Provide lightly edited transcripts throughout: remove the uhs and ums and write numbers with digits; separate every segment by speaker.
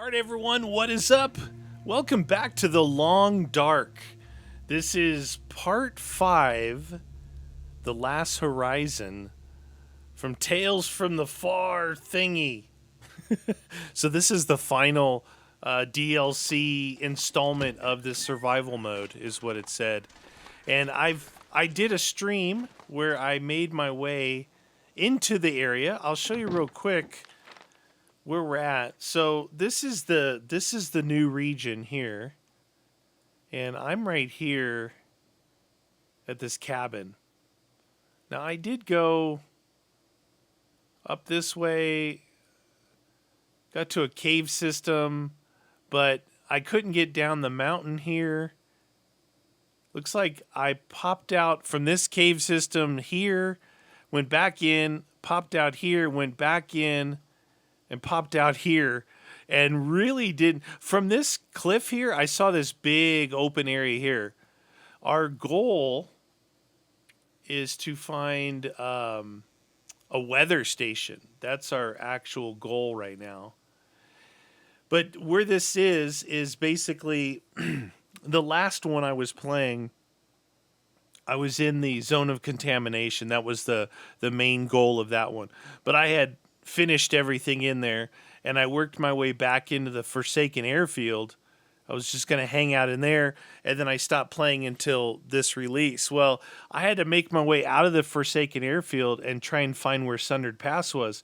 Speaker 1: All right, everyone, what is up? Welcome back to The Long Dark. This is part 5, The Last Horizon, from Tales from the Far thingy. So this is the final DLC installment of this survival mode, is what it said. And I did a stream where I made my way into the area. I'll show you real quick where we're at. So this is the new region here, and I'm right here at this cabin. Now I did go up this way, got to a cave system, but I couldn't get down the mountain here. Looks like I popped out from this cave system here, went back in, popped out here, went back in, and popped out here, and really didn't. From this cliff here, I saw this big open area here. Our goal is to find a weather station. That's our actual goal right now. But where this is basically the last one I was playing. I was in the zone of contamination. That was the main goal of that one. But I had finished everything in there, and I worked my way back into the Forsaken Airfield. I was just going to hang out in there, and then I stopped playing until this release. Well, I had to make my way out of the Forsaken Airfield and try and find where Sundered Pass was.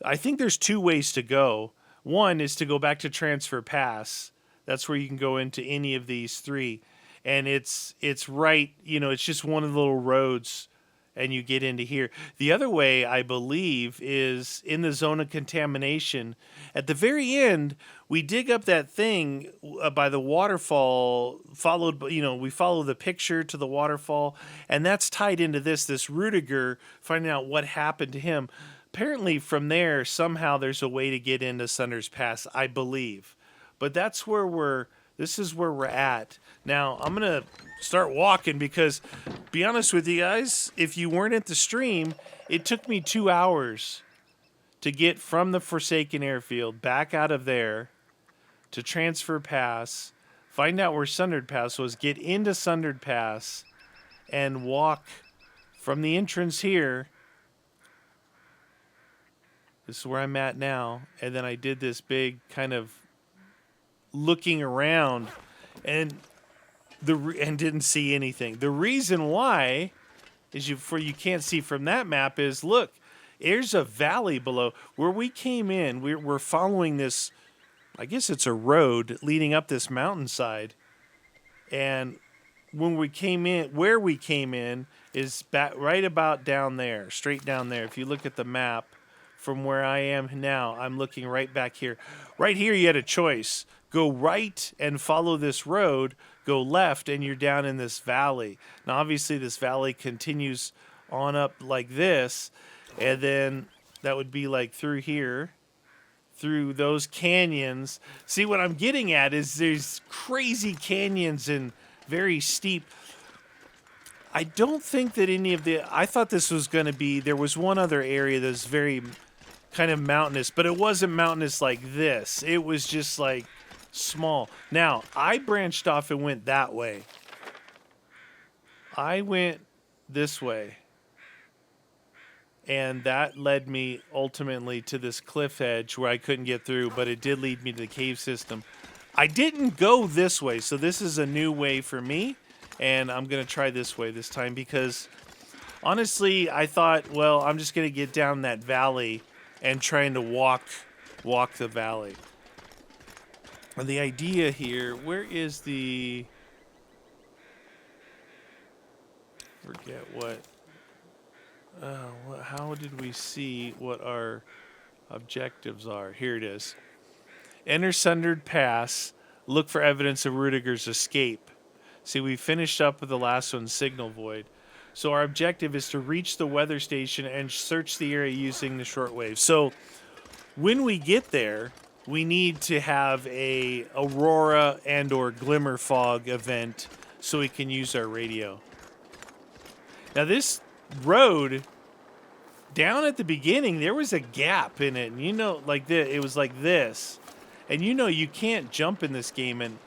Speaker 1: I think there's 2 ways to go. One is to go back to Transfer Pass. That's where you can go into any of these 3. And it's right, it's just one of the little roads, and you get into here. The other way, I believe, is in the zone of contamination. At the very end, we dig up that thing by the waterfall, we follow the picture to the waterfall, and that's tied into this Rudiger, finding out what happened to him. Apparently, from there, somehow there's a way to get into Sunder's Pass, I believe. But that's where this is where we're at. Now, I'm going to start walking because, be honest with you guys, if you weren't at the stream, it took me 2 hours to get from the Forsaken Airfield back out of there to Transfer Pass, find out where Sundered Pass was, get into Sundered Pass, and walk from the entrance here. This is where I'm at now. And then I did this big kind of looking around and didn't see anything. The reason why is you can't see from that map is, look, there's a valley below where we came in. We're following this, I guess it's a road leading up this mountainside. And when we came in, where we came in is back right about down there, straight down there. If you look at the map from where I am now, I'm looking right back here. Right here, you had a choice. Go right and follow this road, go left, and you're down in this valley. Now, obviously, this valley continues on up like this, and then that would be like through here, through those canyons. See, what I'm getting at is there's crazy canyons and very steep. I don't think that I thought this was going to be, there was one other area that's very kind of mountainous, but it wasn't mountainous like this. It was just like small. Now, I branched off and went that way. I went this way. And that led me ultimately to this cliff edge where I couldn't get through, but it did lead me to the cave system. I didn't go this way, so this is a new way for me, and I'm going to try this way this time because honestly, I thought, well, I'm just going to get down that valley and trying to walk the valley. And the idea here, where is the... Forget what... how did we see what our objectives are? Here it is. Enter Sundered Pass. Look for evidence of Rudiger's escape. See, we finished up with the last one, Signal Void. So our objective is to reach the weather station and search the area using the shortwave. So when we get there, we need to have a aurora and or glimmer fog event so we can use our radio. Now this road, down at the beginning, there was a gap in it. And it was like this. And you can't jump in this game, and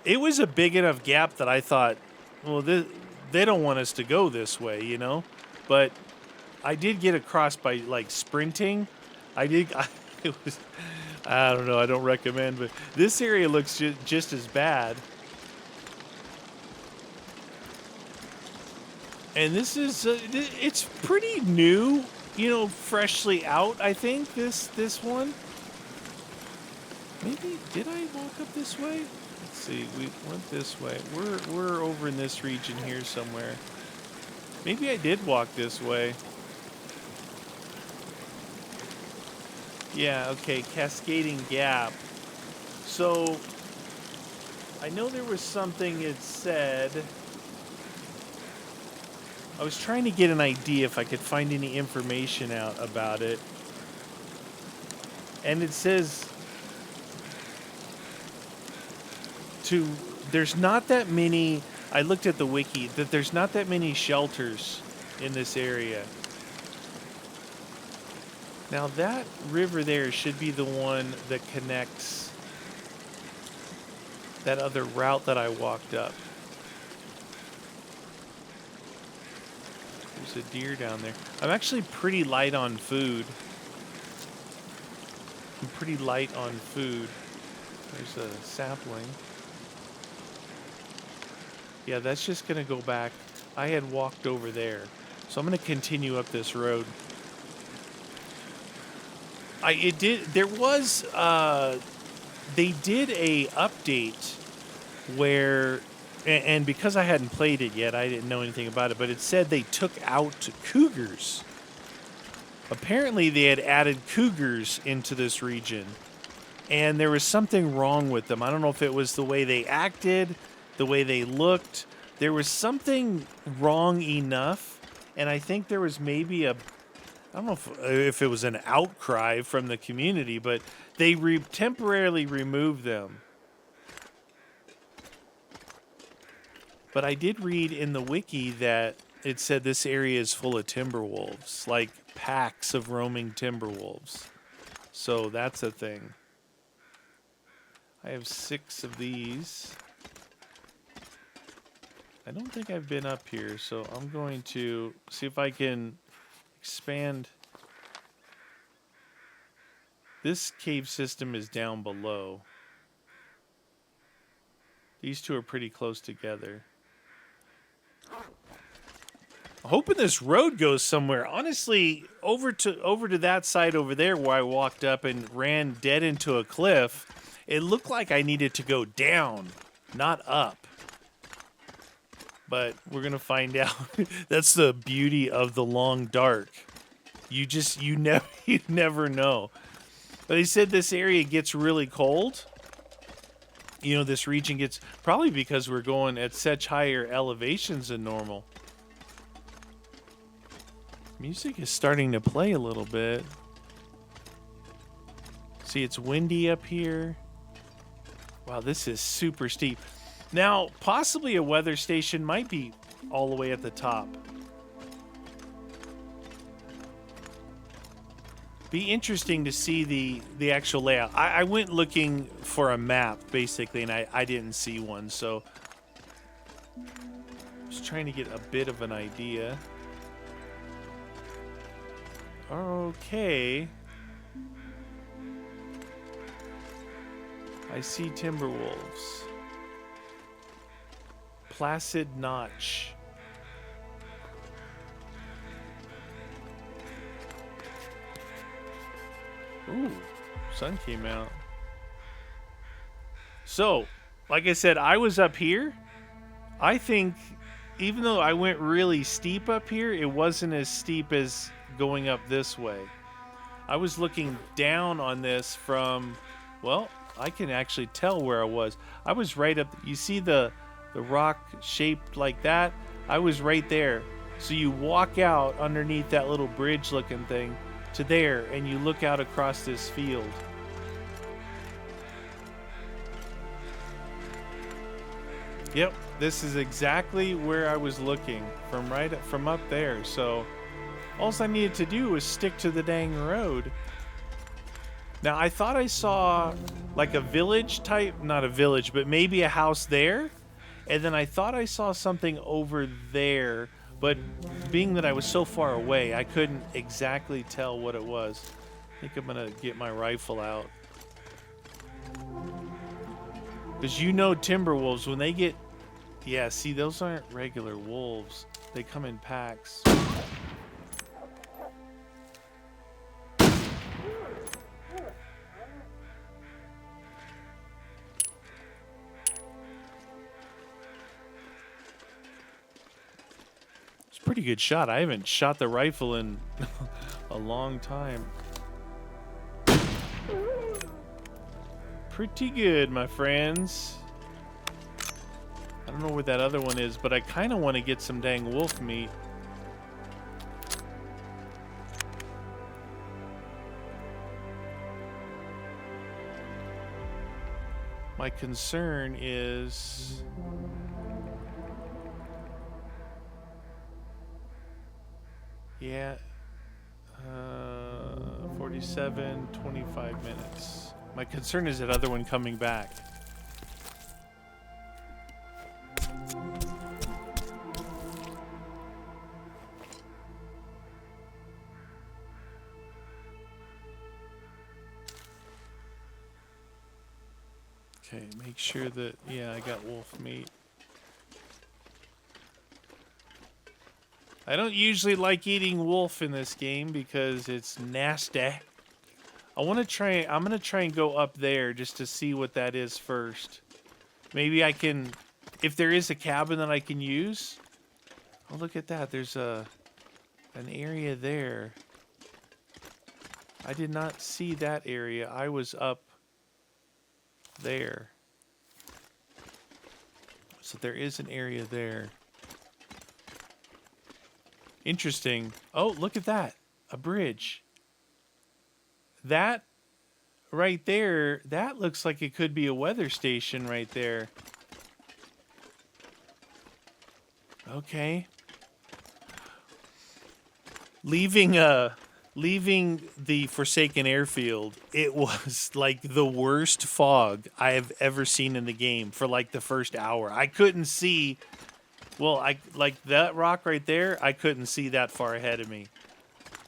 Speaker 1: it was a big enough gap that I thought, well, they don't want us to go this way, But I did get across by like sprinting. It was, I don't know, I don't recommend, but this area looks just as bad. And this is, it's pretty new, freshly out, I think, this one. Maybe, did I walk up this way? Let's see, we went this way. We're over in this region here somewhere. Maybe I did walk this way. Yeah, okay, Cascading Gap. So, I know there was something it said. I was trying to get an idea if I could find any information out about it. And it says there's not that many, I looked at the wiki, that there's not that many shelters in this area. Now that river there should be the one that connects that other route that I walked up. There's a deer down there. I'm actually pretty light on food. I'm pretty light on food. There's a sapling. Yeah, that's just going to go back. I had walked over there. So I'm going to continue up this road. They did a update where, and because I hadn't played it yet, I didn't know anything about it, but it said they took out cougars. Apparently they had added cougars into this region, and there was something wrong with them. I don't know if it was the way they acted, the way they looked. There was something wrong enough, and I think there was maybe I don't know if it was an outcry from the community, but they temporarily removed them. But I did read in the wiki that it said this area is full of timber wolves, like packs of roaming timber wolves. So that's a thing. I have 6 of these. I don't think I've been up here, so I'm going to see if I can expand. This cave system is down below. These two are pretty close together. I'm hoping this road goes somewhere. Honestly, over to that side over there where I walked up and ran dead into a cliff, it looked like I needed to go down, not up. But we're going to find out. That's the beauty of the long dark. You never know. But he said this area gets really cold. This region gets, probably because we're going at such higher elevations than normal. Music is starting to play a little bit. See, it's windy up here. Wow, this is super steep. Now, possibly a weather station might be all the way at the top. Be interesting to see the actual layout. I went looking for a map, basically, and I didn't see one, so just trying to get a bit of an idea. Okay. I see timber wolves. Placid Notch. Ooh, sun came out. So, like I said, I was up here. I think, even though I went really steep up here, it wasn't as steep as going up this way. I was looking down on this from, well, I can actually tell where I was. I was right up, you see the rock shaped like that? I was right there. So you walk out underneath that little bridge looking thing to there, and you look out across this field. Yep, this is exactly where I was looking from up there. So all I needed to do was stick to the dang road. Now, I thought I saw like a village type, not a village, but maybe a house there. And then I thought I saw something over there, but being that I was so far away, I couldn't exactly tell what it was. I think I'm gonna get my rifle out. Because you know timberwolves, when they get... Yeah, see, those aren't regular wolves. They come in packs. It's a pretty good shot. I haven't shot the rifle in a long time. Pretty good, my friends. I don't know where that other one is, but I kind of want to get some dang wolf meat. My concern is... Yeah. 47, 25 minutes. My concern is that other one coming back. Okay, make sure that, yeah, I got wolf meat. I don't usually like eating wolf in this game because it's nasty. I'm gonna try and go up there just to see what that is first. Maybe I can, if there is a cabin that I can use. Oh, look at that. There's an area there. I did not see that area. I was up there. So there is an area there. Interesting. Oh, look at that. A bridge. That right there, that looks like it could be a weather station right there. Okay. Leaving the Forsaken Airfield, it was like the worst fog I have ever seen in the game for like the first hour. I couldn't see, well, I like that rock right there, I couldn't see that far ahead of me.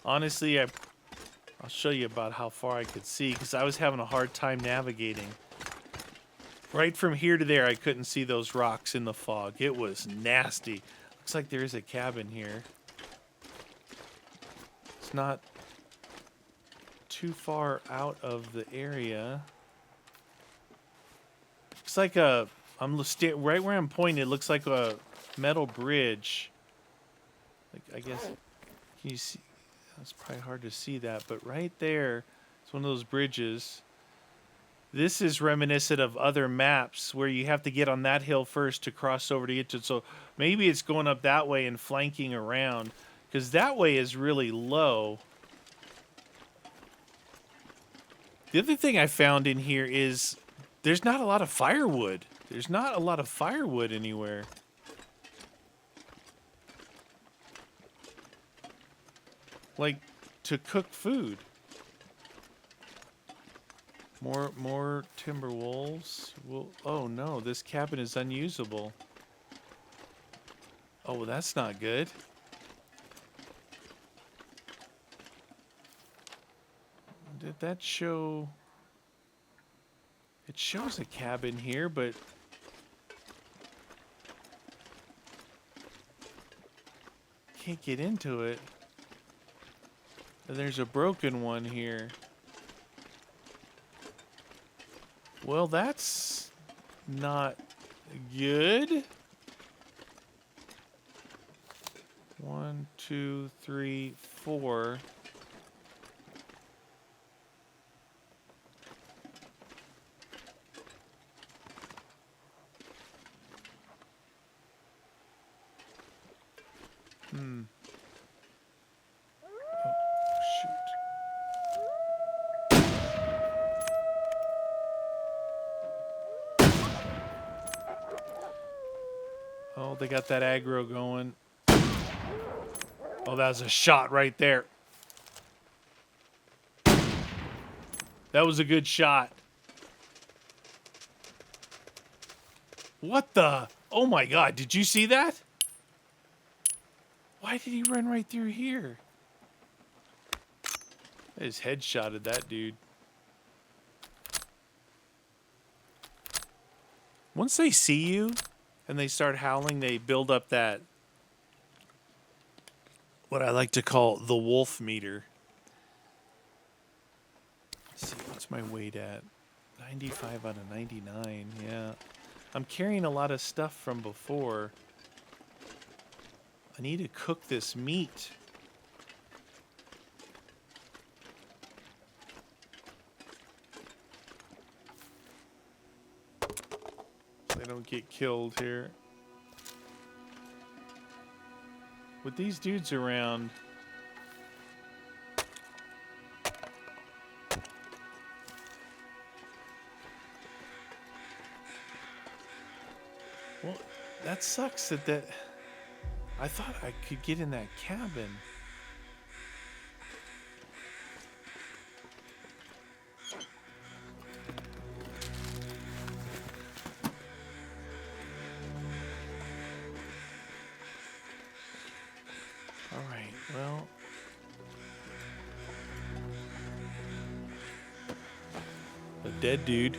Speaker 1: Honestly, I'll show you about how far I could see because I was having a hard time navigating. Right from here to there, I couldn't see those rocks in the fog. It was nasty. Looks like there is a cabin here. It's not too far out of the area. Looks like right where I'm pointing, it looks like a metal bridge. Like, I guess, can you see? It's probably hard to see that, but right there, it's one of those bridges. This is reminiscent of other maps where you have to get on that hill first to cross over to get to it. So maybe it's going up that way and flanking around, because that way is really low. The other thing I found in here is there's not a lot of firewood. There's not a lot of firewood anywhere. Like, to cook food. More timber wolves. Well, oh no, this cabin is unusable. Oh, well, that's not good. Did that show? It shows a cabin here, but can't get into it. And there's a broken one here. Well, that's not good. 1, 2, 3, 4. Oh, they got that aggro going. Oh, that was a shot right there. That was a good shot. What the? Oh my god, did you see that? Why did he run right through here? I just headshotted that dude. Once they see you and they start howling, they build up that, what I like to call the wolf meter. Let's see, what's my weight at? 95 out of 99, yeah. I'm carrying a lot of stuff from before. I need to cook this meat. So I don't get killed here. With these dudes around... Well, that sucks that... I thought I could get in that cabin. Alright, well... A dead dude.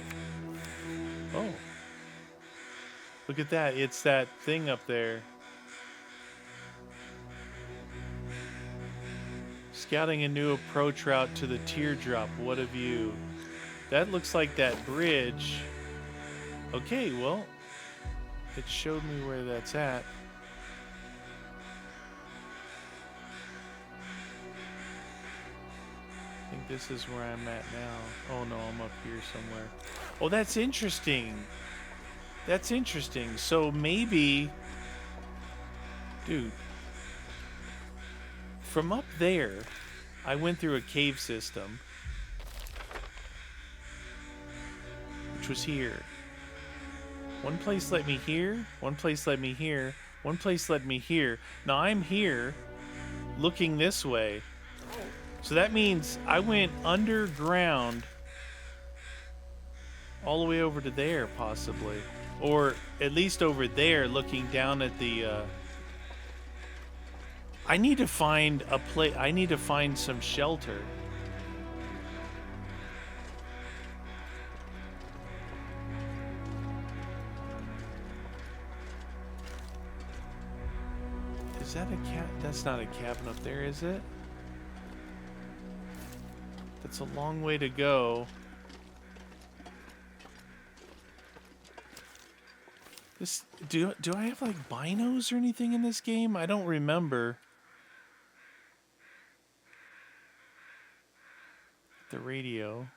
Speaker 1: Oh. Look at that. It's that thing up there. Scouting a new approach route to the teardrop. What a view. That looks like that bridge. Okay, well, it showed me where that's at. I think this is where I'm at now. Oh no, I'm up here somewhere. Oh, that's interesting. That's interesting. So maybe... Dude. From up there, I went through a cave system, which was here. One place led me here, one place led me here, one place led me here. Now I'm here, looking this way. So that means I went underground all the way over to there, possibly. Or at least over there, looking down at the... I need to find a place. I need to find some shelter. Is that a cat? That's not a cabin up there, is it? That's a long way to go. This do I have like binos or anything in this game? I don't remember. The radio.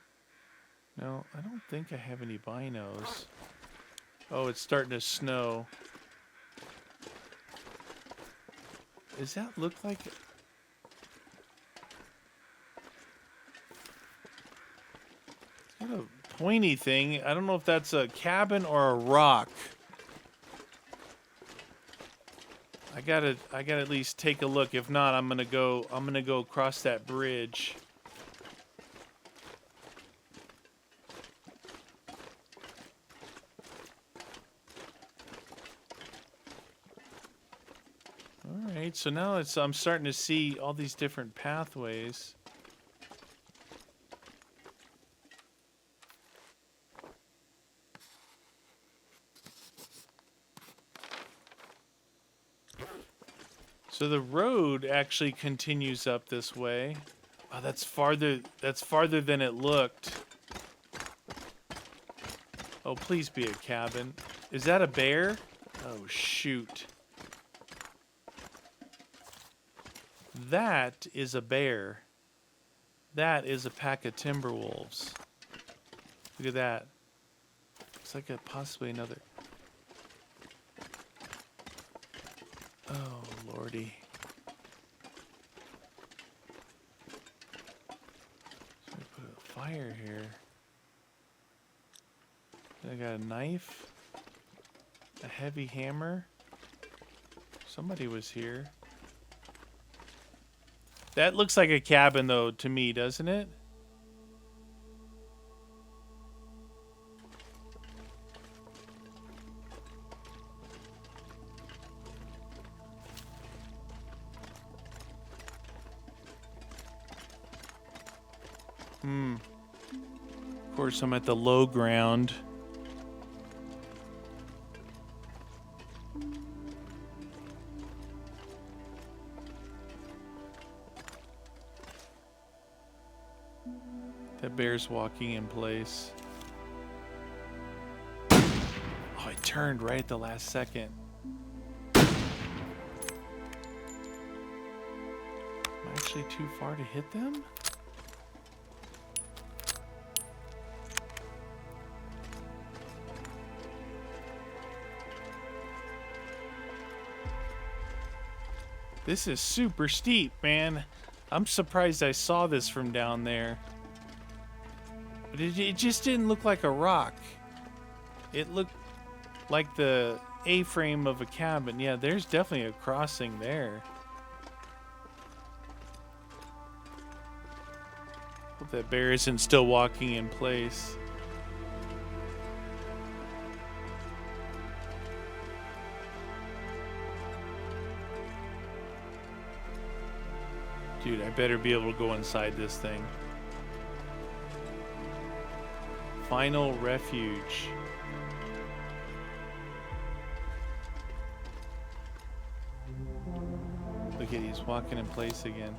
Speaker 1: No, I don't think I have any binos. Oh, it's starting to snow. Does that look like... It's got a pointy thing. I don't know if that's a cabin or a rock. I gotta at least take a look. If not, I'm gonna go across that bridge. Alright, so now I'm starting to see all these different pathways. So the road actually continues up this way. Oh, that's farther than it looked. Oh, please be a cabin. Is that a bear? Oh, shoot. That is a bear. That is a pack of timber wolves. Look at that. Looks like possibly another. Oh, lordy. So I put a fire here. I got a knife. A heavy hammer. Somebody was here. That looks like a cabin, though, to me, doesn't it? Of course, I'm at the low ground. That bear's walking in place. Oh, I turned right at the last second. Am I actually too far to hit them? This is super steep, man. I'm surprised I saw this from down there. But it just didn't look like a rock. It looked like the A-frame of a cabin. Yeah, there's definitely a crossing there. Hope that bear isn't still walking in place. Dude, I better be able to go inside this thing. Final refuge. Look at, he's walking in place again.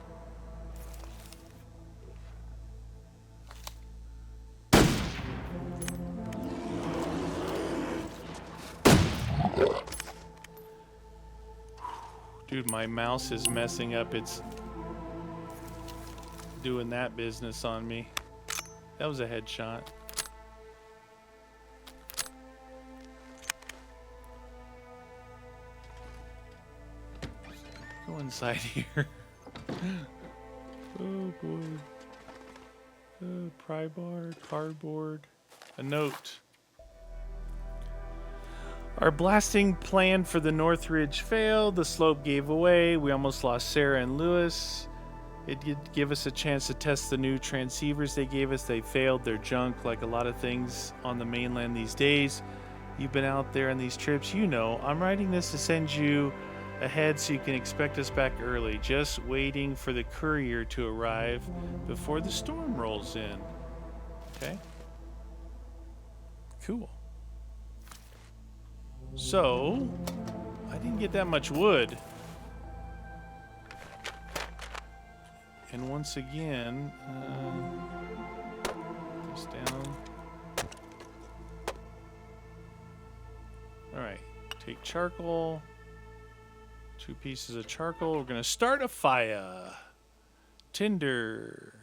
Speaker 1: Dude, my mouse is messing up. It's doing that business on me. That was a headshot. Go inside here. Oh boy. Pry bar, cardboard, a note. Our blasting plan for the Northridge failed. The slope gave away. We almost lost Sarah and Lewis. It did give us a chance to test the new transceivers they gave us. They failed. They're junk, like a lot of things on the mainland these days. You've been out there on these trips. You know, I'm writing this to send you ahead so you can expect us back early. Just waiting for the courier to arrive before the storm rolls in. Okay? Cool. So, I didn't get that much wood. And once again, this down. All right, take charcoal. 2 pieces of charcoal. We're gonna start a fire. Tinder.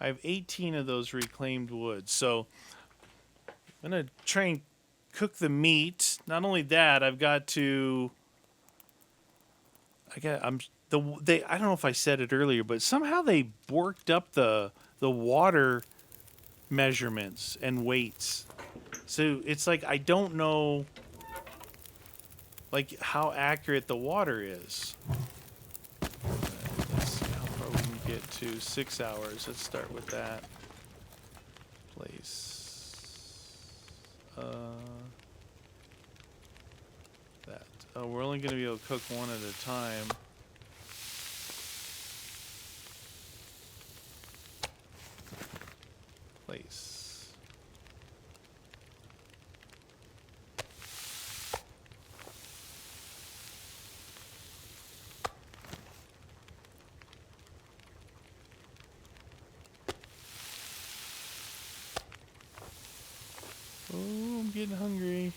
Speaker 1: I have 18 of those reclaimed wood, so I'm gonna try and cook the meat. Not only that, I've got to. I don't know if I said it earlier, but somehow they worked up the water measurements and weights. So it's like I don't know like how accurate the water is. Let's see how far we can get to. 6 hours. Let's start with that. Place. That. Oh, we're only going to be able to cook one at a time. Place. Oh, I'm getting hungry.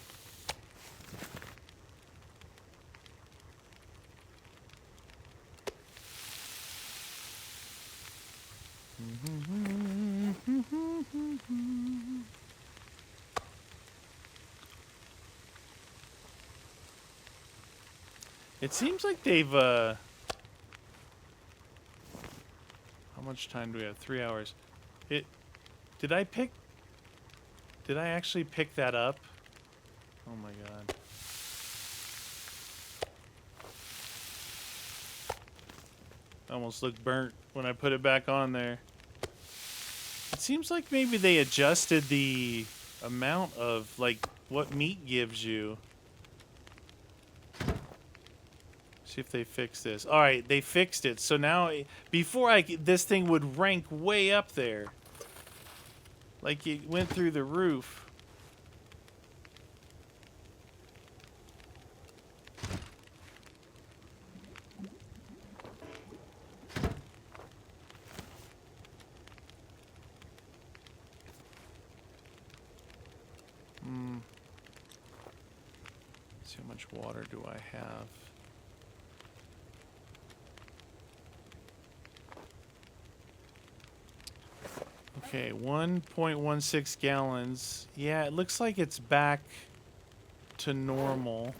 Speaker 1: It seems like they've, how much time do we have? 3 hours. Did I actually pick that up? Oh my god. Almost looked burnt when I put it back on there. It seems like maybe they adjusted the amount of, like, what meat gives you. See if they fix this. All right, they fixed it. So now, before this thing would rank way up there. Like it went through the roof. See how much water do I have? Okay, 1.16 gallons. Yeah, it looks like it's back to normal.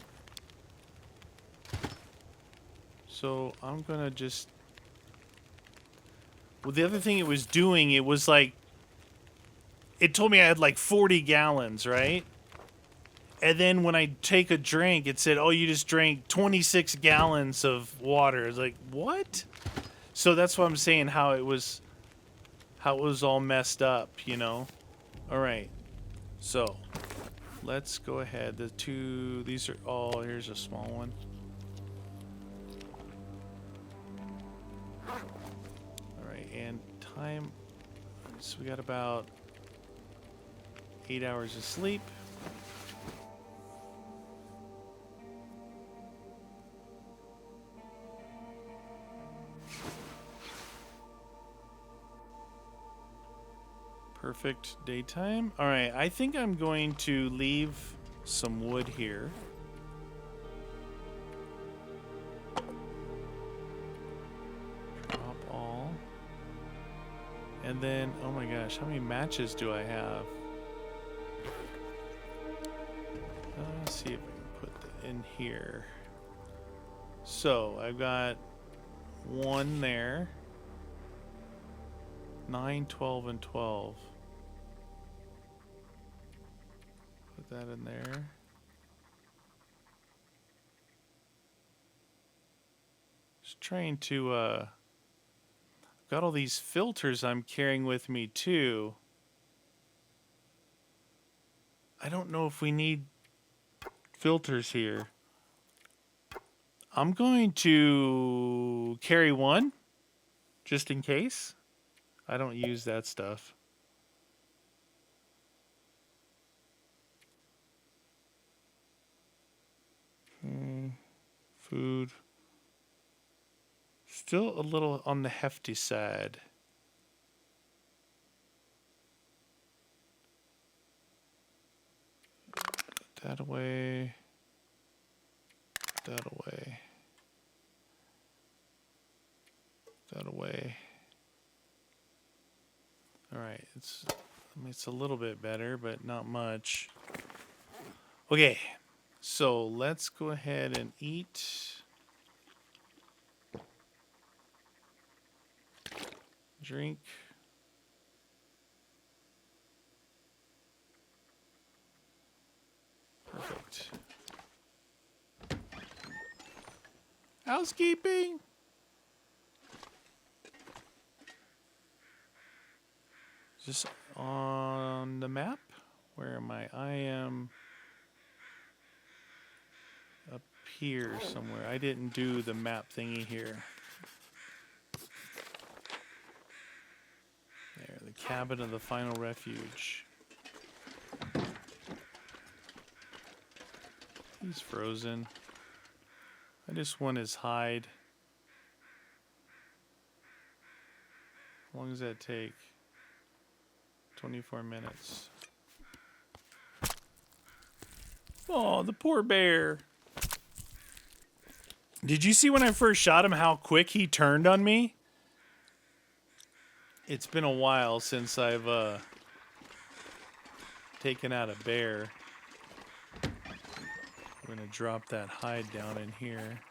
Speaker 1: So I'm gonna just... Well, the other thing it was doing, it was like... It told me I had like 40 gallons, right? And then when I take a drink, it said, oh, you just drank 26 gallons of water. It's like, what? So that's what I'm saying, how it was all messed up, you know? All right. So let's go ahead. These are all, here's a small one. All right, and time, so we got about 8 hours of sleep. Perfect daytime. All right, I think I'm going to leave some wood here. Drop all. And then, oh my gosh, how many matches do I have? Let's see if I can put that in here. So, I've got one there. 9, 12, and 12. Put that in there. Just trying to, got all these filters I'm carrying with me too. I don't know if we need filters here. I'm going to carry one, just in case. I don't use that stuff. Food. Still a little on the hefty side. Put that away. Put that away. Put that away. All right, it's a little bit better, but not much. Okay, so let's go ahead and eat. Drink. Perfect. Housekeeping. Is this on the map? Where am I? I am up here somewhere. I didn't do the map thingy here. There, the cabin of the final refuge. He's frozen. I just want his hide. How long does that take? 24 minutes. Oh, the poor bear. Did you see when I first shot him how quick he turned on me? It's been a while since I've taken out a bear. We're gonna drop that hide down in here.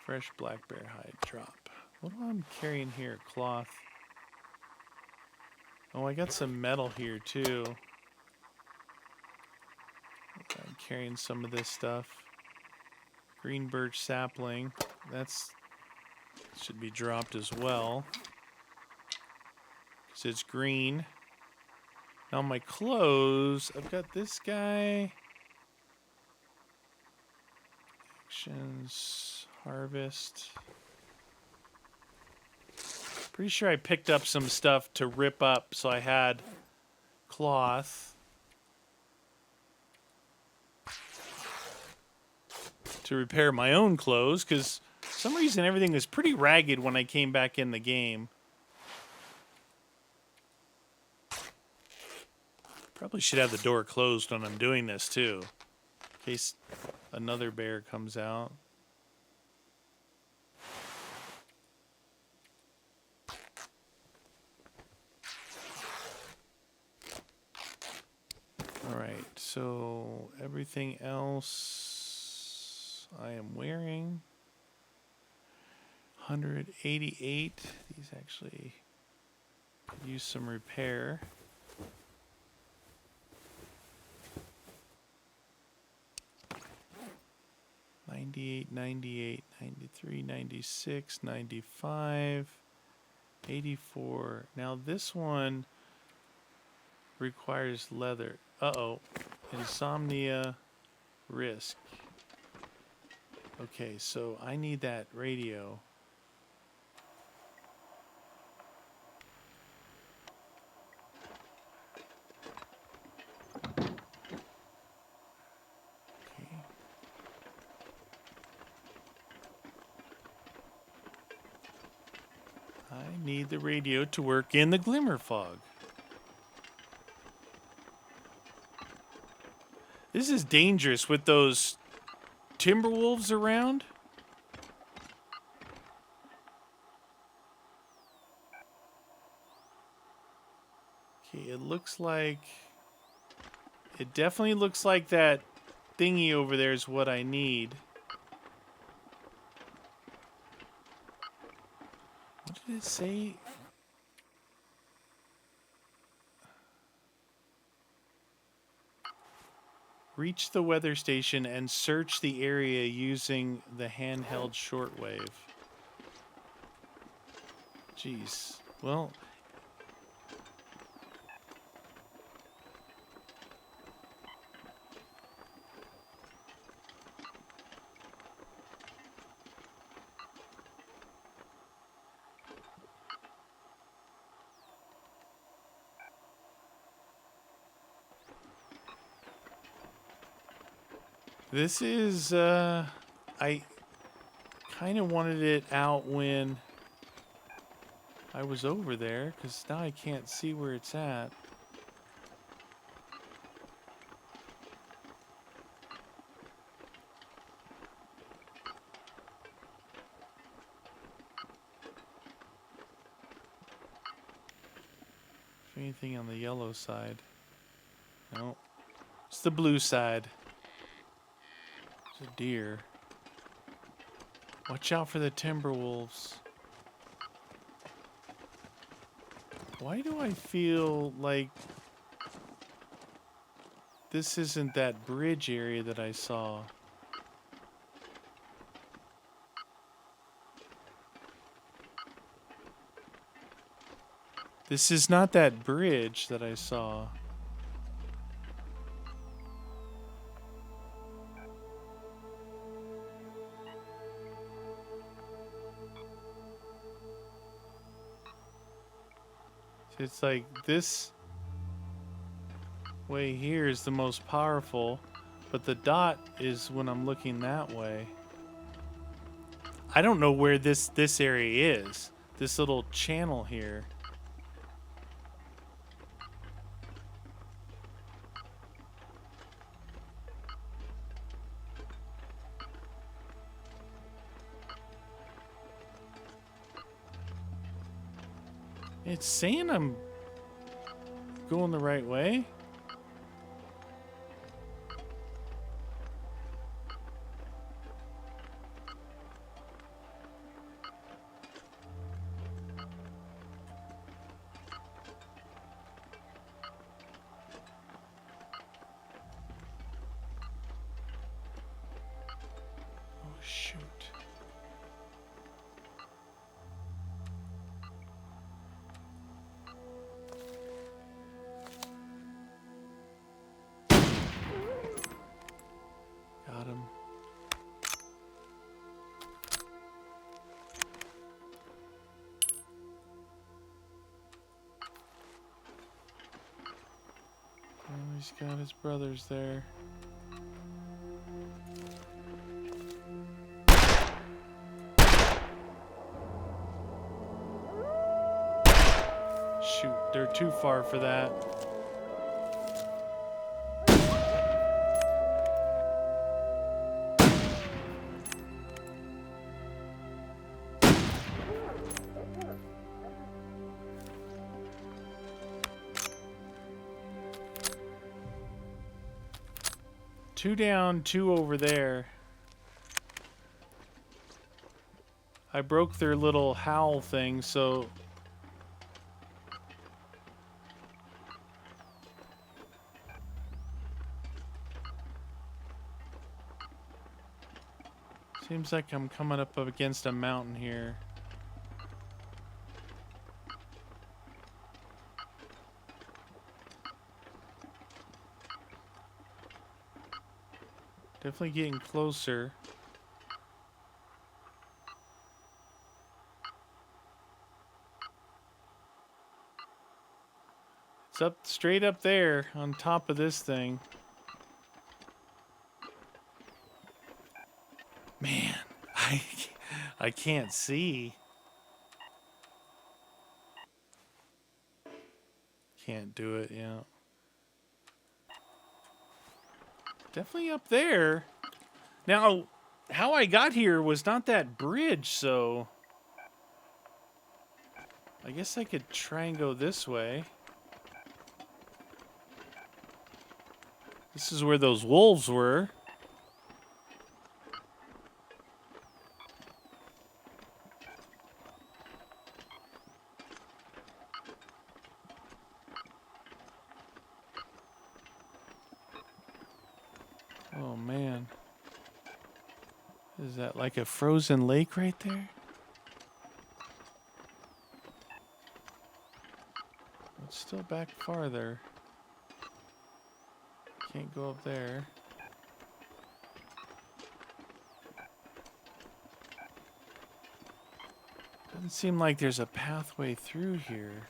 Speaker 1: Fresh black bear hide drop. What am I carrying here? Cloth. Oh, I got some metal here too. Okay, I'm carrying some of this stuff. Green birch sapling. That's should be dropped as well. Because it's green. Now my clothes, I've got this guy. Potions, harvest. Pretty sure I picked up some stuff to rip up, so I had cloth to repair my own clothes, because for some reason everything was pretty ragged when I came back in the game. Probably should have the door closed when I'm doing this too, in case another bear comes out. Alright, so everything else I am wearing. 188. These actually could use some repair. $98, $98, $93, $96, $95, $84. Now this one requires leather. Uh-oh. Insomnia risk. Okay, so I need that radio. Okay. I need the radio to work in the glimmer fog. This is dangerous with those timber wolves around. Okay, it looks like... It definitely looks like that thingy over there is what I need. What did it say? Reach the weather station and search the area using the handheld shortwave. Jeez. Well... This is, I kind of wanted it out when I was over there, because now I can't see where it's at. Is there anything on the yellow side? No. It's the blue side. There's a deer. Watch out for the timber wolves. Why do I feel like this isn't that bridge area that I saw? This is not that bridge that I saw. It's like this way here is the most powerful, but the dot is when I'm looking that way. I don't know where this area is. This little channel here. It's saying I'm going the right way. Oh, shoot. He's got his brothers there. Shoot, they're too far for that. Two down, two over there. I broke their little howl thing, so... Seems like I'm coming up against a mountain here. Definitely getting closer. It's up straight up there on top of this thing. Man, I can't see. Can't do it, yeah. Definitely up there. Now, how I got here was not that bridge, so... I guess I could try and go this way. This is where those wolves were. Oh, man. Is that like a frozen lake right there? It's still back farther. Can't go up there. Doesn't seem like there's a pathway through here.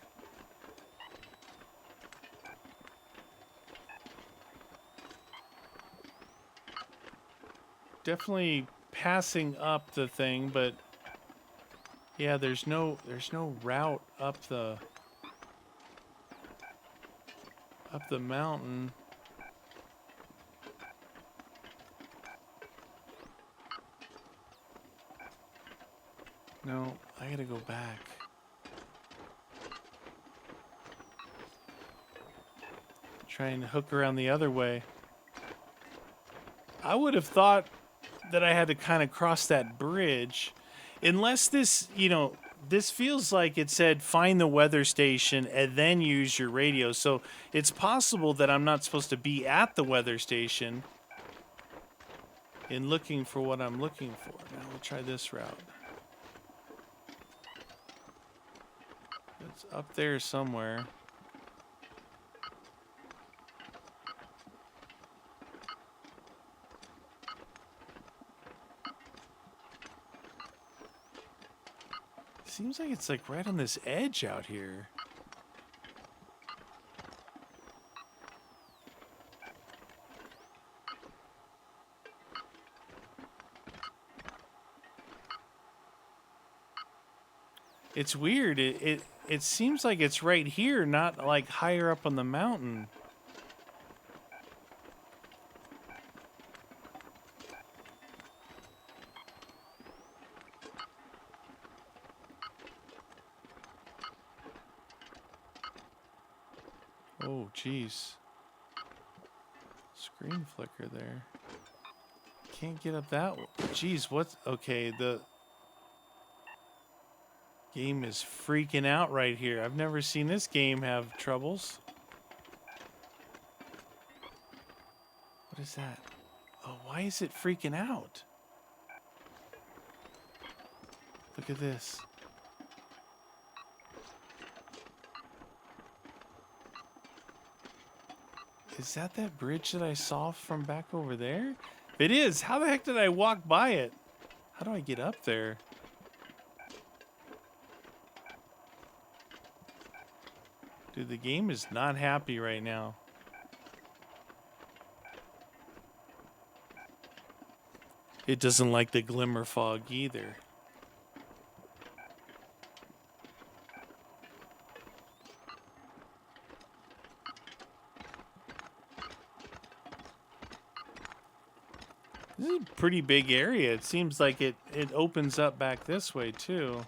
Speaker 1: Definitely passing up the thing, but yeah, there's no route up the mountain. No, I gotta go back. Try and hook around the other way. I would have thought that I had to kind of cross that bridge. Unless this, this feels like it said find the weather station and then use your radio. So it's possible that I'm not supposed to be at the weather station in looking for what I'm looking for. Now we'll try this route. It's up there somewhere. Seems like it's like right on this edge out here. It's weird. It seems like it's right here, not like higher up on the mountain. Oh, jeez. Screen flicker there. Can't get up that way. Jeez, what's... Okay, the game is freaking out right here. I've never seen this game have troubles. What is that? Oh, why is it freaking out? Look at this. Is that bridge that I saw from back over there? It is. How the heck did I walk by it? How do I get up there? Dude, the game is not happy right now. It doesn't like the glimmer fog either. This is a pretty big area. It seems like it opens up back this way too.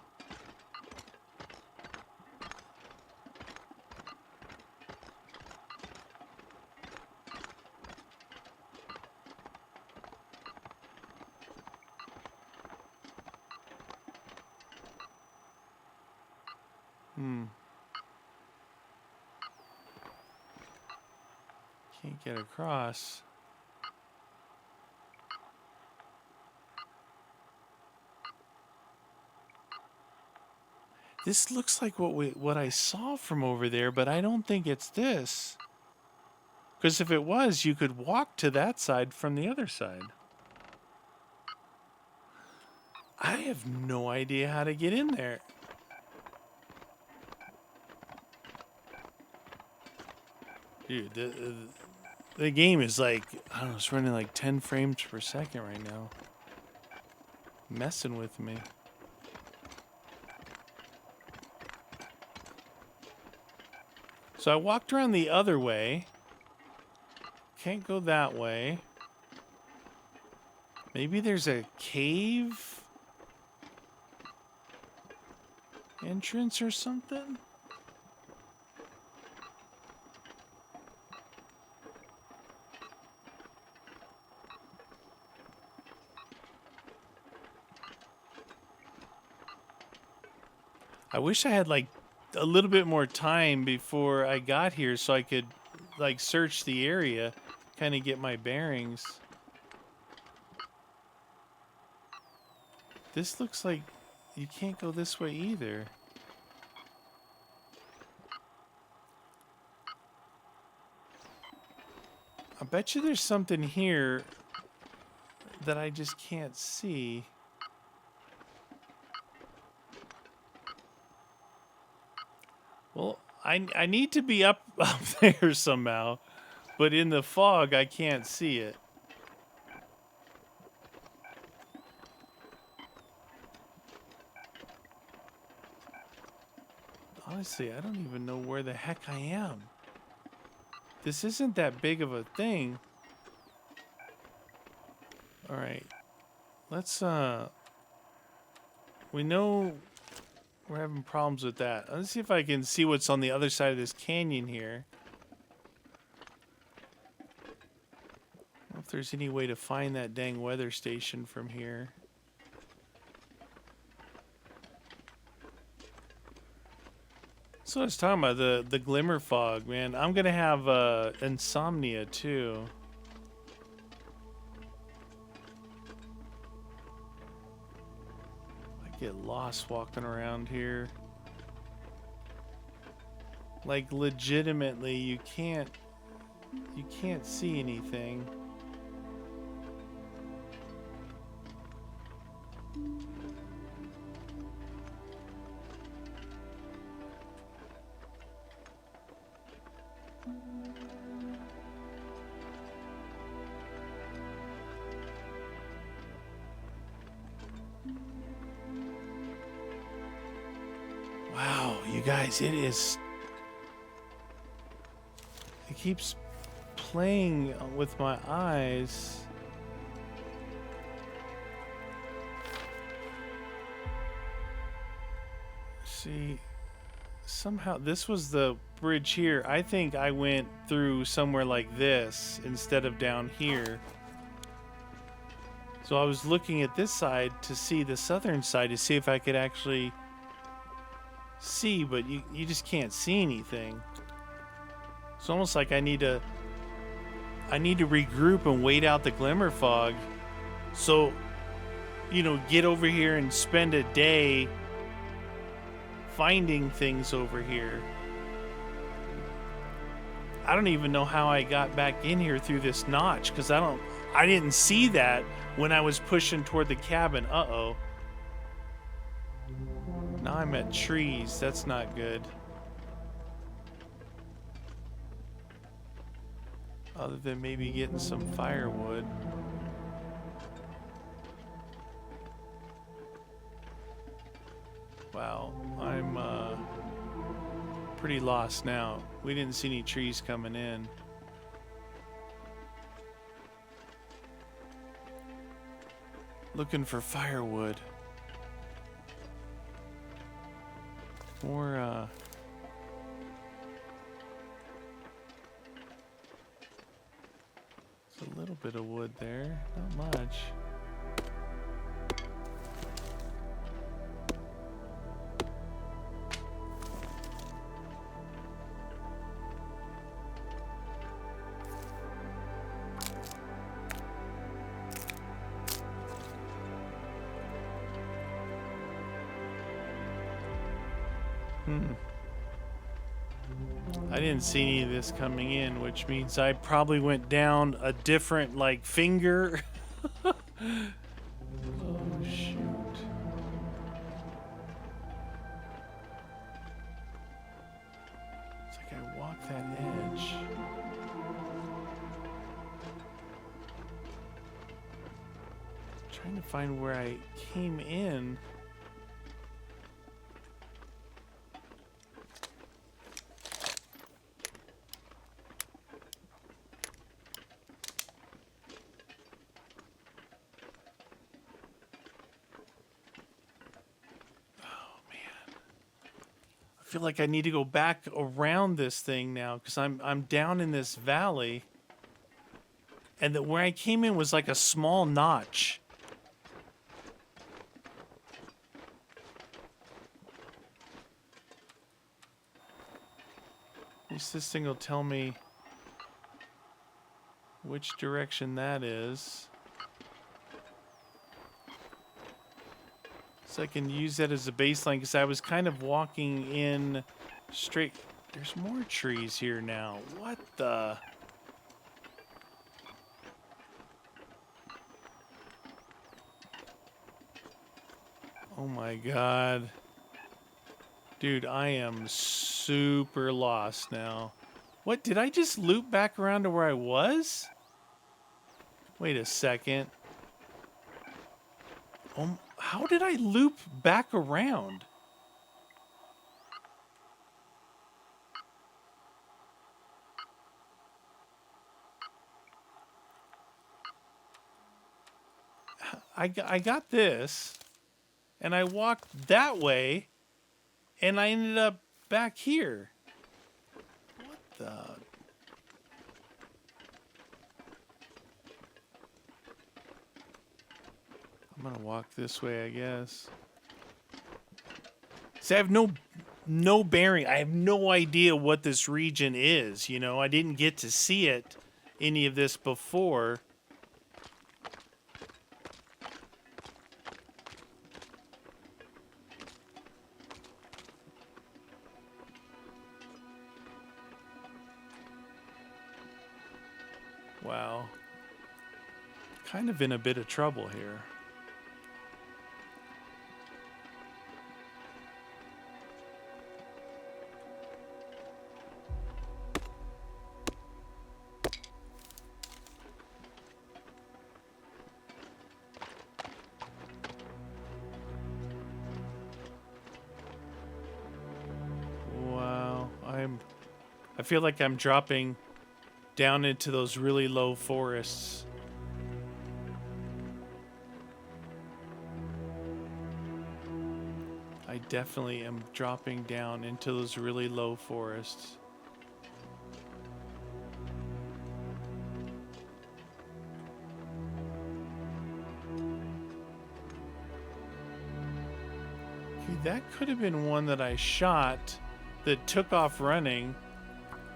Speaker 1: Can't get across. This looks like what I saw from over there, but I don't think it's this. Because if it was, you could walk to that side from the other side. I have no idea how to get in there. Dude, the game is like, I don't know, it's running like 10 frames per second right now. Messing with me. So I walked around the other way. Can't go that way. Maybe there's a cave entrance or something? I wish I had like a little bit more time before I got here so I could like search the area, kind of get my bearings. This looks like you can't go this way either. I bet you there's something here that I just can't see. Well, I need to be up there somehow, but in the fog I can't see it. Honestly, I don't even know where the heck I am. This isn't that big of a thing. All right. Let's we know we're having problems with that. Let's see if I can see what's on the other side of this canyon here. I don't know if there's any way to find that dang weather station from here. So I was talking about the glimmer fog, man. I'm gonna have insomnia too. Get lost walking around here. Like legitimately, you can't see anything. Wow, you guys, it keeps playing with my eyes. See, somehow this was the bridge here. I think I went through somewhere like this instead of down here. So I was looking at this side to see the southern side to see if I could actually see, but you just can't see anything. It's almost like I need to regroup and wait out the glimmer fog. So, you know, get over here and spend a day finding things over here. I don't even know how I got back in here through this notch, because I didn't see that when I was pushing toward the cabin. Uh-oh. Now I'm at trees. That's not good. Other than maybe getting some firewood. Wow, I'm pretty lost now. We didn't see any trees coming in. Looking for firewood. More, there's a little bit of wood there, not much. I didn't see any of this coming in, which means I probably went down a different, like, finger. Oh, shoot. It's like I walked that edge. Trying to find where I came in. I feel like I need to go back around this thing now because I'm down in this valley, and that where I came in was like a small notch. At least this thing will tell me which direction that is. So I can use that as a baseline because I was kind of walking in straight. There's more trees here now. What the? Oh my god. Dude, I am super lost now. What? Did I just loop back around to where I was? Wait a second. How did I loop back around? I got this, and I walked that way, and I ended up back here. What the? I'm gonna walk this way, I guess. See, I have no bearing. I have no idea what this region is, you know? I didn't get to see it, any of this before. Wow. Kind of in a bit of trouble here. I feel like I'm dropping down into those really low forests. I definitely am dropping down into those really low forests. Okay, that could have been one that I shot that took off running.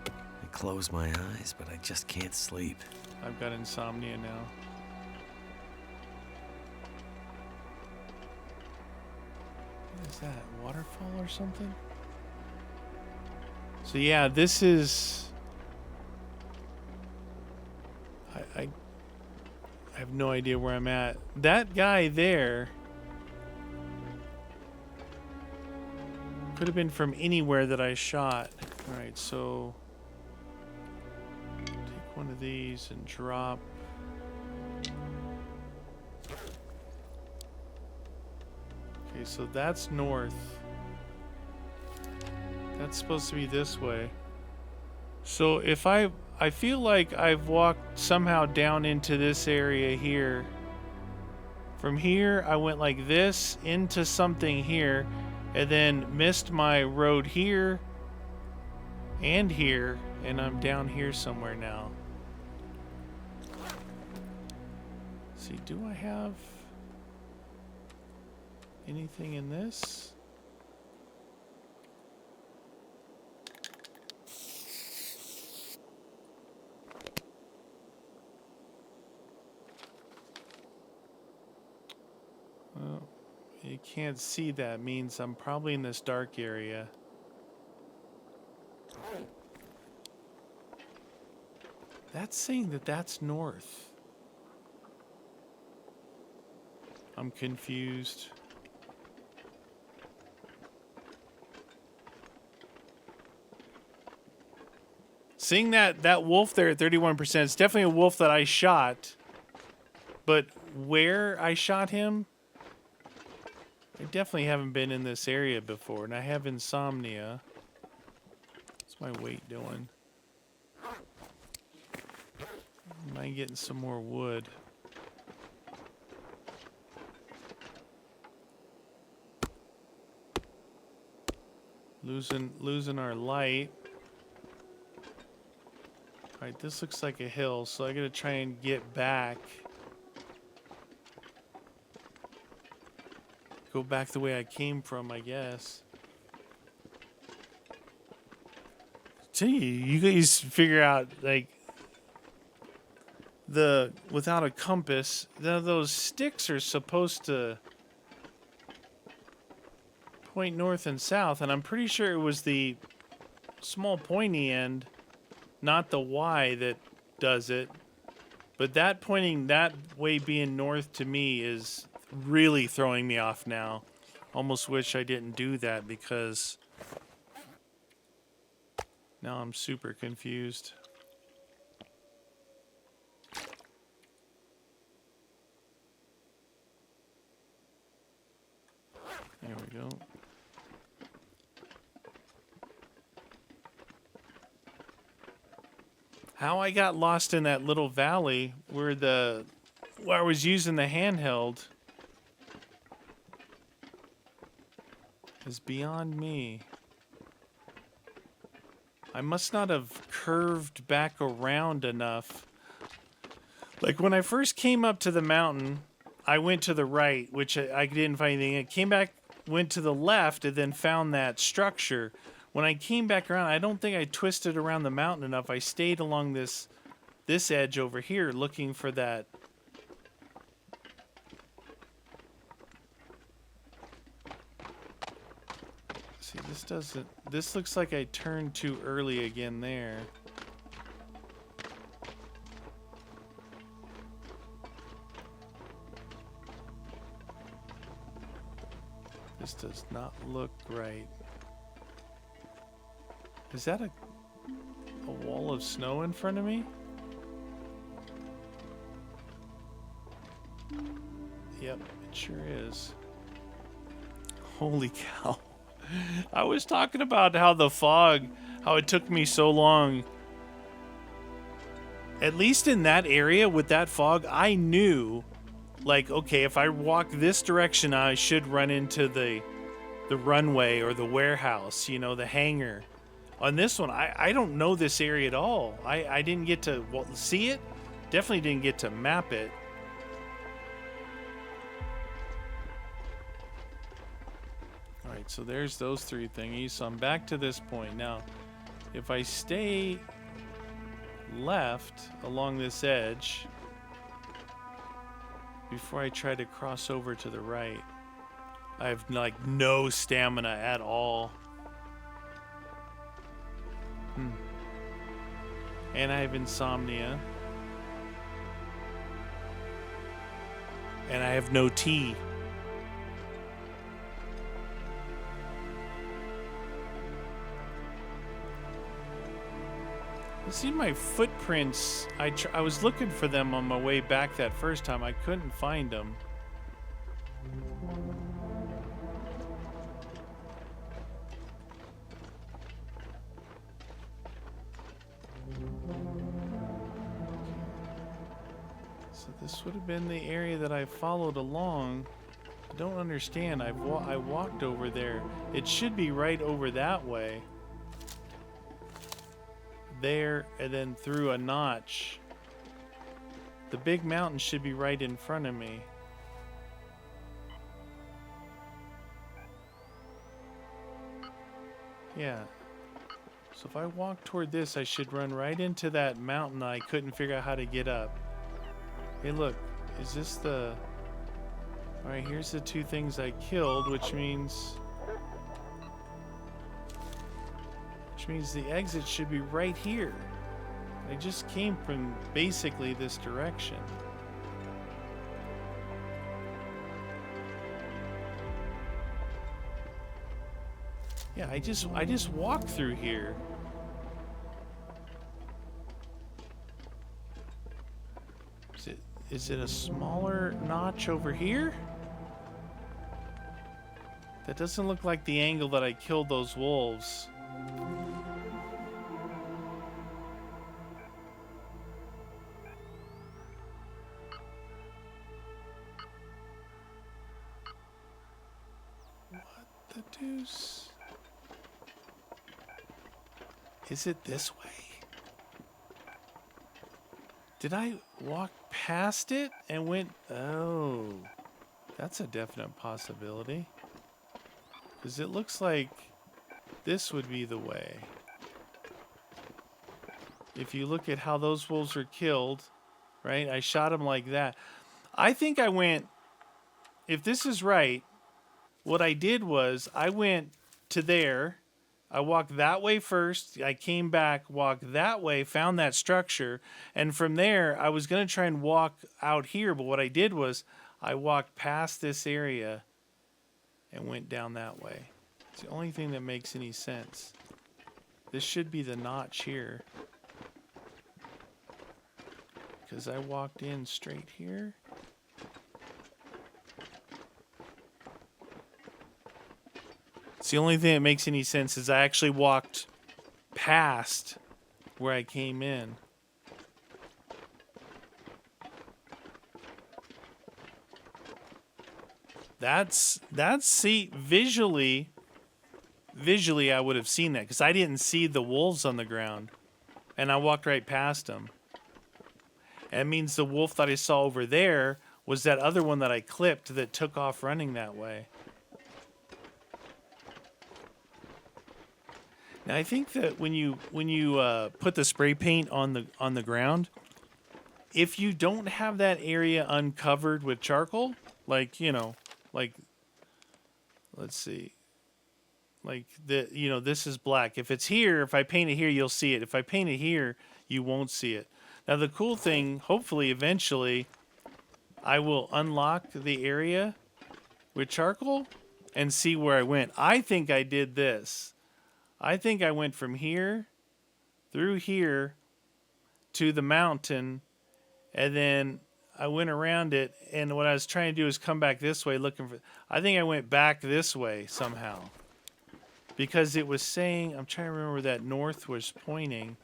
Speaker 2: I close my eyes, but I just can't sleep.
Speaker 1: I've got insomnia now. What is that? Waterfall or something? So yeah, this is... I have no idea where I'm at. That guy there could have been from anywhere that I shot. Alright, so take one of these and drop. Okay, so that's north. it's supposed to be this way. So if I feel like I've walked somehow down into this area here. From here, I went like this into something here, and then missed my road here and here, and I'm down here somewhere now. Let's see, do I have anything in this? Well, you can't see that. Means I'm probably in this dark area. That's saying that that's north. I'm confused. Seeing that wolf there at 31%, it's definitely a wolf that I shot. But where I shot him, I definitely haven't been in this area before, and I have insomnia. What's my weight doing? Am I getting some more wood? Losing our light. Alright, this looks like a hill, so I gotta try and get back. Go back the way I came from, I guess. Tell you guys figure out, like, without a compass, those sticks are supposed to point north and south, and I'm pretty sure it was the small pointy end, not the Y, that does it. But that pointing that way being north to me is really throwing me off now. Almost wish I didn't do that because now I'm super confused. There we go. How I got lost in that little valley where I was using the handheld is beyond me. I must not have curved back around enough. Like when I first came up to the mountain, I went to the right, which I didn't find anything. I came back, went to the left, and then found that structure. When I came back around, I don't think I twisted around the mountain enough. I stayed along this edge over here looking for that. See, this looks like I turned too early again there. This does not look right. Is that a wall of snow in front of me? Yep, it sure is. Holy cow. I was talking about how the fog, how it took me so long. At least in that area with that fog, I knew, like, okay, if I walk this direction, I should run into the runway or the warehouse, you know, the hangar. On this one, I don't know this area at all. I didn't get to see it. Definitely didn't get to map it. Alright, so there's those three thingies. So I'm back to this point. Now, if I stay left along this edge before I try to cross over to the right, I have like no stamina at all. And I have insomnia. And I have no tea. You see my footprints? I was looking for them on my way back that first time. I couldn't find them. So this would have been the area that I followed along. I don't understand. I walked over there. It should be right over that way. There, and then through a notch. The big mountain should be right in front of me. Yeah. So if I walk toward this, I should run right into that mountain I couldn't figure out how to get up. Hey, look. Is this the... Alright, here's the two things I killed, which means the exit should be right here. I just came from basically this direction. Yeah, I just walked through here. Is it a smaller notch over here? That doesn't look like the angle that I killed those wolves. What the deuce? Is it this way? Did I walk past it and went... Oh, that's a definite possibility. Because it looks like this would be the way. If you look at how those wolves were killed, right? I shot them like that. I think I went... If this is right, what I did was I went to there. I walked that way first. I came back, walked that way, found that structure. And from there, I was going to try and walk out here. But what I did was I walked past this area and went down that way. It's the only thing that makes any sense. This should be the notch here. Because I walked in straight here. It's the only thing that makes any sense is I actually walked past where I came in. See, visually I would have seen that because I didn't see the wolves on the ground and I walked right past them. And it means the wolf that I saw over there was that other one that I clipped that took off running that way. Now I think that when you put the spray paint on the ground, if you don't have that area uncovered with charcoal, like let's see, like this is black. If it's here, if I paint it here, you'll see it. If I paint it here, you won't see it. Now the cool thing, hopefully, eventually, I will unlock the area with charcoal and see where I went. I think I did this. I think I went from here, through here, to the mountain, and then I went around it, and what I was trying to do is come back this way looking for... I think I went back this way somehow. Because it was saying... I'm trying to remember where that north was pointing.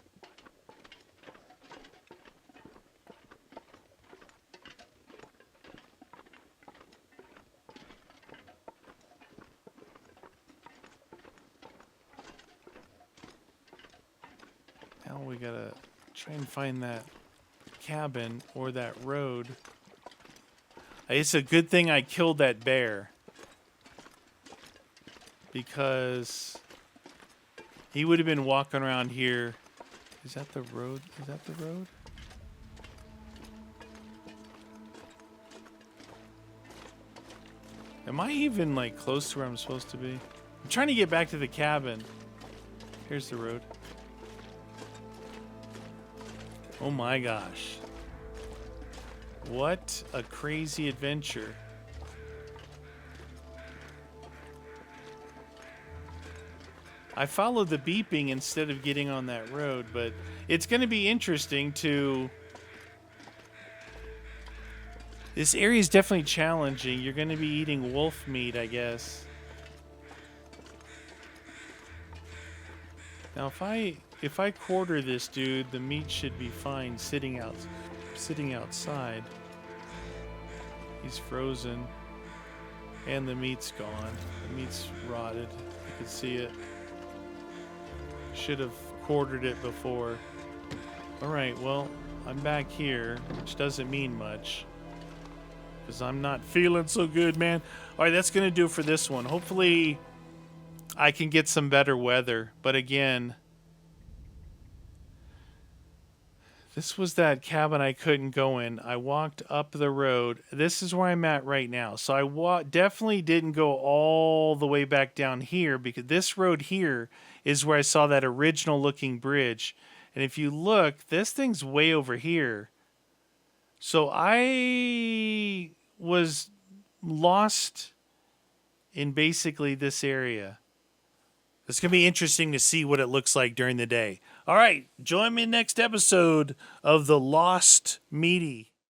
Speaker 1: Now we gotta try and find that cabin or that road. It's a good thing I killed that bear, because he would have been walking around here. Is that the road? Is that the road? Am I even like close to where I'm supposed to be? I'm trying to get back to the cabin. Here's the road. Oh my gosh. What a crazy adventure. I followed the beeping instead of getting on that road, but it's going to be interesting to... This area is definitely challenging. You're going to be eating wolf meat, I guess. Now, if I quarter this dude, the meat should be fine sitting outside. He's frozen. And the meat's gone. The meat's rotted. You can see it. Should have quartered it before. Alright, well, I'm back here, which doesn't mean much. Because I'm not feeling so good, man. Alright, that's going to do it for this one. Hopefully, I can get some better weather. But again, this was that cabin I couldn't go in. I walked up the road. This is where I'm at right now. So I definitely didn't go all the way back down here because this road here is where I saw that original looking bridge. And if you look, this thing's way over here. So I was lost in basically this area. It's going to be interesting to see what it looks like during the day. All right, join me next episode of The Lost Meaty.